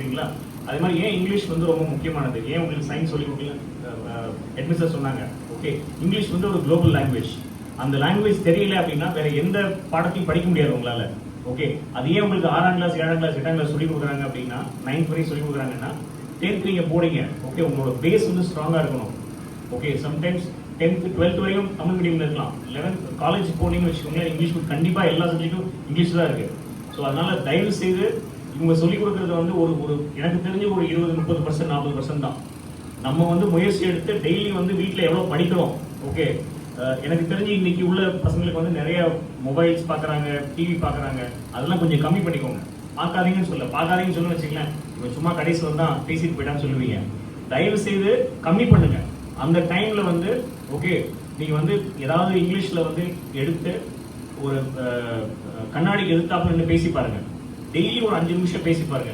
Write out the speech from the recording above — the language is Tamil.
சரிங்களா? அதே மாதிரி ஏன் இங்கிலீஷ் வந்து ரொம்ப முக்கியமானது, ஏன் உங்களுக்கு சயின்ஸ் சொல்லி கொடுக்கல, ஹெட்மிஸ்டர் சொன்னாங்க. ஓகே, இங்கிலீஷ் வந்து ஒரு குளோபல் லாங்குவேஜ். அந்த லாங்குவேஜ் தெரியல அப்படின்னா வேற எந்த பாடத்தையும் படிக்க முடியாது உங்களால. ஓகே, அது ஏன் உங்களுக்கு 6ஆம் கிளாஸ் 7ஆம் கிளாஸ் 8ஆம் கிளாஸ் சொல்லி கொடுக்குறாங்க அப்படின்னா 9th வரையும் சொல்லி கொடுக்குறாங்கன்னா 10th நீங்க போறீங்க. ஓகே, உங்களோட பேஸ் வந்து ஸ்ட்ராங்கா இருக்கணும். ஓகே, சம்டைம்ஸ் 10th 12th வரையும் தமிழ் மீடியம்ல இருக்கலாம். 11th காலேஜ் போனீங்கன்னு வச்சுக்கோங்களேன், இங்கிலீஷ் கண்டிப்பா எல்லா சப்ஜெக்டும் இங்கிலீஷ் தான் இருக்கு. ஸோ அதனால தயவு செய்து இவங்க சொல்லிக் கொடுக்கறது வந்து ஒரு எனக்கு தெரிஞ்ச ஒரு 20-30% 40% தான். நம்ம வந்து முயற்சி எடுத்து டெய்லி வந்து வீட்டில் எவ்வளோ படிக்கிறோம். ஓகே, எனக்கு தெரிஞ்சு இன்னைக்கு உள்ள பசங்களுக்கு வந்து நிறைய மொபைல்ஸ் பார்க்குறாங்க, டிவி பார்க்குறாங்க. அதெல்லாம் கொஞ்சம் கம்மி பண்ணிக்கோங்க. பார்க்காதீங்கன்னு சொல்ல வச்சுங்களேன், இப்போ சும்மா கடைசியில் தான் பேசிட்டு போயிட்டான்னு சொல்லுவீங்க. தயவு செய்து கம்மி பண்ணுங்க. அந்த டைம்ல வந்து ஓகே, நீங்க வந்து ஏதாவது இங்கிலீஷ்ல வந்து எடுத்து ஒரு கண்ணாடிக்கு எதிர்த்தாப்புல பேசி பாருங்க. டெய்லி ஒரு 5 நிமிஷம் பேசி பாருங்க.